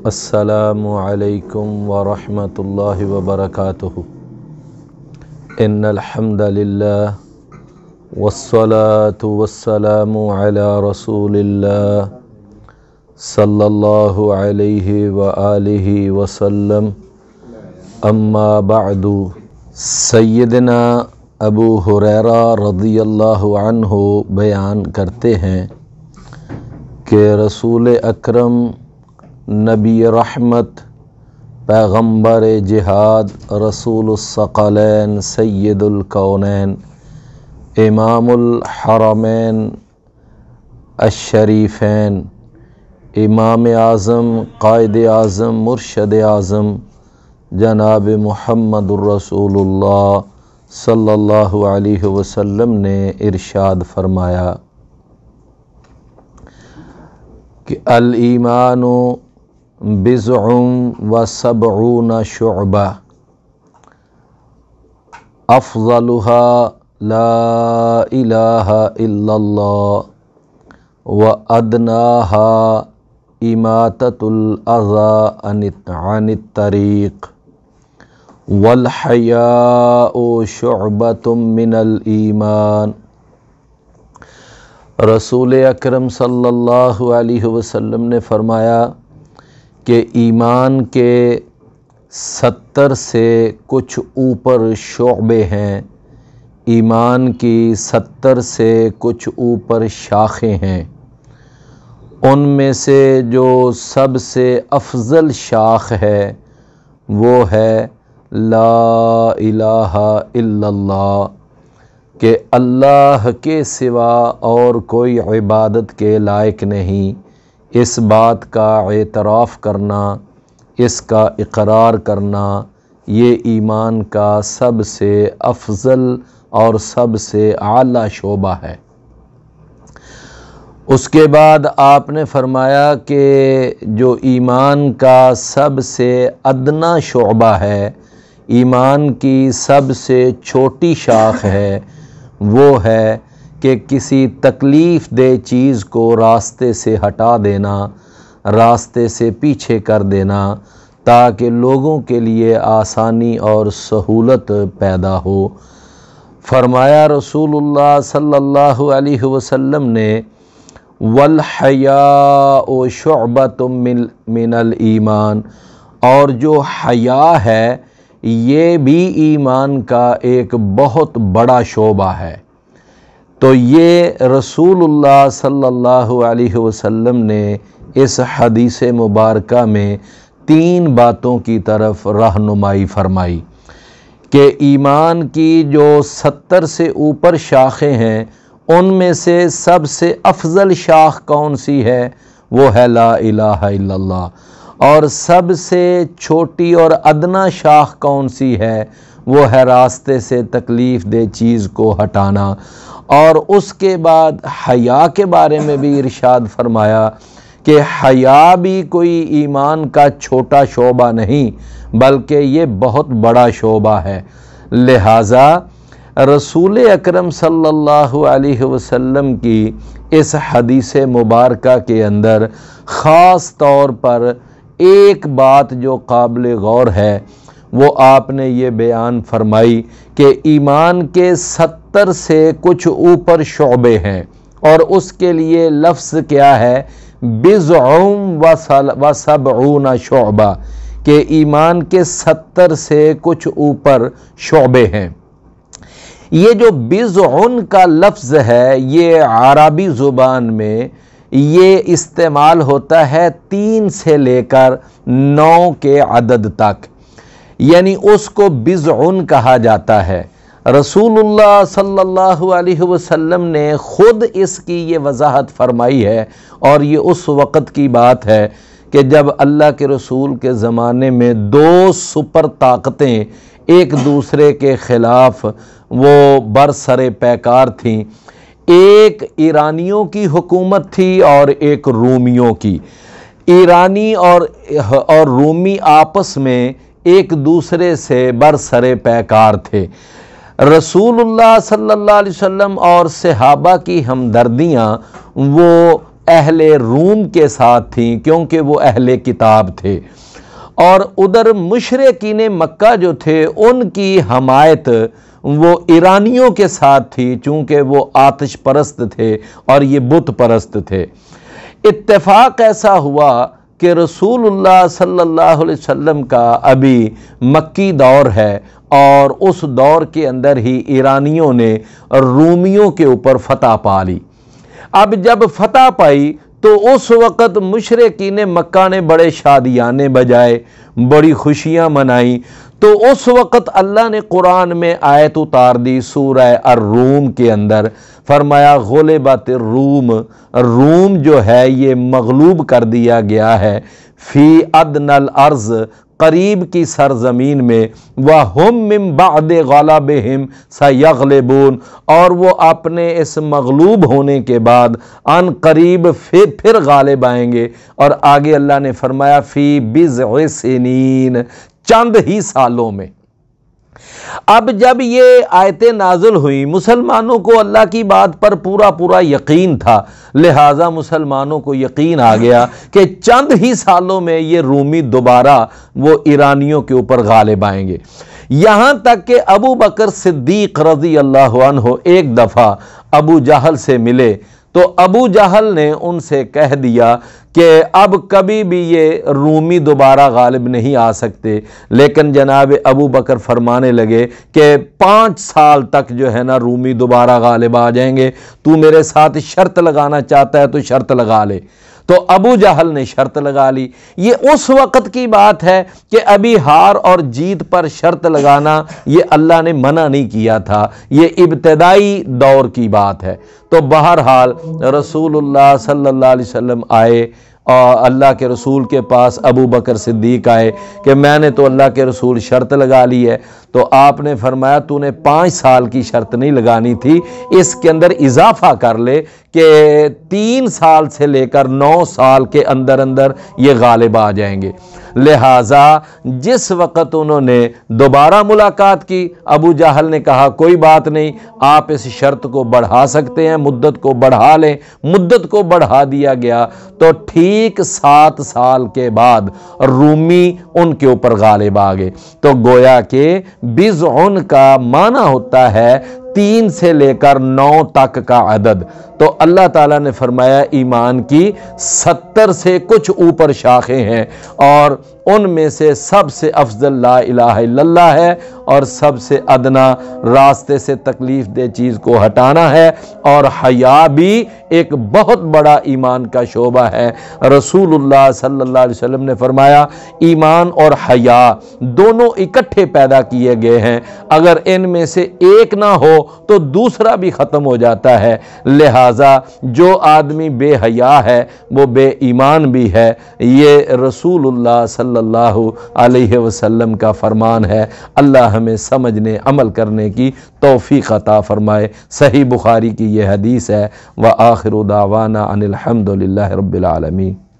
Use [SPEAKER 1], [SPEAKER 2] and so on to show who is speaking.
[SPEAKER 1] السلام علیکم ورحمۃ اللہ وبرکاتہ۔ ان الحمد للہ والصلاة والسلام علی رسول اللہ صلی اللہ علیہ وآلہ وسلم، اما بعد۔ سیدنا ابو ہریرہ رضی اللہ عنہ بیان کرتے ہیں کہ رسول اکرم نبی رحمت، پیغمبر جہاد، رسول الثقلین، سید الکونین، امام الحرمین الشریفین، امام اعظم، قائد اعظم، مرشد اعظم جناب محمد الرسول اللہ صلی اللہ علیہ وسلم نے ارشاد فرمایا کہ الایمان بضع وسبعون شعبہ، افضلها لا الہ الا اللہ وادناها اماطۃ الاذی عن الطریق والحیاء شعبۃ من الایمان۔ رسول اکرم صلی اللہ علیہ وسلم نے فرمایا کہ ایمان کے 70 سے کچھ اوپر شعبے ہیں، ایمان کی 70 سے کچھ اوپر شاخیں ہیں، ان میں سے جو سب سے افضل شاخ ہے وہ ہے لا الہ الا اللہ، کہ اللہ کے سوا اور کوئی عبادت کے لائق نہیں، اس بات کا اعتراف کرنا، اس کا اقرار کرنا، یہ ایمان کا سب سے افضل اور سب سے اعلیٰ شعبہ ہے۔ اس کے بعد آپ نے فرمایا کہ جو ایمان کا سب سے ادنا شعبہ ہے، ایمان کی سب سے چھوٹی شاخ ہے، وہ ہے کہ کسی تکلیف دہ چیز کو راستے سے ہٹا دینا، راستے سے پیچھے کر دینا، تاکہ لوگوں کے لیے آسانی اور سہولت پیدا ہو۔ فرمایا رسول اللہ صلی اللہ علیہ وسلم نے والحیاء شعبۃ من الایمان، اور جو حیا ہے یہ بھی ایمان کا ایک بہت بڑا شعبہ ہے۔ تو یہ رسول اللہ صلی اللہ علیہ وسلم نے اس حدیث مبارکہ میں 3 باتوں کی طرف رہنمائی فرمائی کہ ایمان کی جو 70 سے اوپر شاخیں ہیں، ان میں سے سب سے افضل شاخ کون سی ہے؟ وہ ہے لا الہ الا اللہ۔ اور سب سے چھوٹی اور ادنا شاخ کون سی ہے؟ وہ ہے راستے سے تکلیف دہ چیز کو ہٹانا۔ اور اس کے بعد حیا کے بارے میں بھی ارشاد فرمایا کہ حیا بھی کوئی ایمان کا چھوٹا شعبہ نہیں، بلکہ یہ بہت بڑا شعبہ ہے۔ لہٰذا رسول اکرم صلی اللہ علیہ وسلم کی اس حدیث مبارکہ کے اندر خاص طور پر ایک بات جو قابل غور ہے، وہ آپ نے یہ بیان فرمائی کہ ایمان کے 70 سے کچھ اوپر شعبے ہیں، اور اس کے لیے لفظ کیا ہے؟ بضع وسبعون شعبہ، کہ ایمان کے 70 سے کچھ اوپر شعبے ہیں۔ یہ جو بضع کا لفظ ہے، یہ عربی زبان میں یہ استعمال ہوتا ہے 3 سے لے کر 9 کے عدد تک، یعنی اس کو بضع کہا جاتا ہے۔ رسول اللہ صلی اللہ علیہ وسلم نے خود اس کی یہ وضاحت فرمائی ہے، اور یہ اس وقت کی بات ہے کہ جب اللہ کے رسول کے زمانے میں 2 سپر طاقتیں ایک دوسرے کے خلاف وہ برسر پیکار تھیں، ایک ایرانیوں کی حکومت تھی اور ایک رومیوں کی۔ ایرانی اور رومی آپس میں ایک دوسرے سے برسر پیکار تھے۔ رسول اللہ صلی اللہ علیہ وسلم اور صحابہ کی ہمدردیاں وہ اہل روم کے ساتھ تھیں کیونکہ وہ اہل کتاب تھے، اور ادھر مشرکین مکہ جو تھے ان کی حمایت وہ ایرانیوں کے ساتھ تھی چونکہ وہ آتش پرست تھے اور یہ بت پرست تھے۔ اتفاق ایسا ہوا کہ رسول اللہ صلی اللہ علیہ وسلم کا ابھی مکی دور ہے، اور اس دور کے اندر ہی ایرانیوں نے رومیوں کے اوپر فتح پا لی۔ اب جب فتح پائی تو اس وقت مشرکین مکہ نے بڑے شادیانے بجائے، بڑی خوشیاں منائیں، تو اس وقت اللہ نے قرآن میں آیت اتار دی سورہ الروم کے اندر، فرمایا غلبت الروم، روم جو ہے یہ مغلوب کر دیا گیا ہے، فی ادنی الارض، قریب کی سرزمین میں، وَهُمْ مِنْ بَعْدِ غَلَبِهِمْ سَيَغْلِبُونَ، اور وہ اپنے اس مغلوب ہونے کے بعد ان قریب پھر غالب آئیں گے۔ اور آگے اللہ نے فرمایا فی بضع سنین، چند ہی سالوں میں۔ اب جب یہ آیتیں نازل ہوئیں، مسلمانوں کو اللہ کی بات پر پورا یقین تھا، لہٰذا مسلمانوں کو یقین آ گیا کہ چند ہی سالوں میں یہ رومی دوبارہ وہ ایرانیوں کے اوپر غالب آئیں گے۔ یہاں تک کہ ابو بکر صدیق رضی اللہ عنہ ایک دفعہ ابو جہل سے ملے تو ابو جہل نے ان سے کہہ دیا کہ اب کبھی بھی یہ رومی دوبارہ غالب نہیں آ سکتے، لیکن جناب ابو بکر فرمانے لگے کہ 5 سال تک جو ہے نا رومی دوبارہ غالب آ جائیں گے، تو میرے ساتھ شرط لگانا چاہتا ہے تو شرط لگا لے۔ تو ابو جہل نے شرط لگا لی۔ یہ اس وقت کی بات ہے کہ ابھی ہار اور جیت پر شرط لگانا یہ اللہ نے منع نہیں کیا تھا، یہ ابتدائی دور کی بات ہے۔ تو بہرحال رسول اللہ صلی اللہ علیہ وسلم آئے اور اللہ کے رسول کے پاس ابو بکر صدیق آئے کہ میں نے تو اللہ کے رسول شرط لگا لی ہے، تو آپ نے فرمایا تو نے 5 سال کی شرط نہیں لگانی تھی، اس کے اندر اضافہ کر لے کہ 3 سال سے لے کر 9 سال کے اندر اندر یہ غالب آ جائیں گے۔ لہٰذا جس وقت انہوں نے دوبارہ ملاقات کی، ابو جہل نے کہا کوئی بات نہیں، آپ اس شرط کو بڑھا سکتے ہیں، مدت کو بڑھا لیں۔ مدت کو بڑھا دیا گیا تو ٹھیک 7 سال کے بعد رومی ان کے اوپر غالب آ گئے۔ تو گویا کہ بضعن کا معنی ہوتا ہے 3 سے لے کر 9 تک کا عدد۔ تو اللہ تعالیٰ نے فرمایا ایمان کی 70 سے کچھ اوپر شاخیں ہیں، اور ان میں سے سب سے افضل لا الہ الا اللہ ہے، اور سب سے ادنا راستے سے تکلیف دہ چیز کو ہٹانا ہے، اور حیا بھی ایک بہت بڑا ایمان کا شعبہ ہے۔ رسول اللہ صلی اللہ علیہ وسلم نے فرمایا ایمان اور حیا دونوں اکٹھے پیدا کیے گئے ہیں، اگر ان میں سے ایک نہ ہو تو دوسرا بھی ختم ہو جاتا ہے، لہٰذا جو آدمی بے حیا ہے وہ بے ایمان بھی ہے۔ یہ رسول اللہ صلی اللہ علیہ وسلم کا فرمان ہے۔ اللہ ہمیں سمجھنے عمل کرنے کی توفیق عطا فرمائے۔ صحیح بخاری کی یہ حدیث ہے۔ وآخر دعوانا ان الحمد للہ رب العالمین۔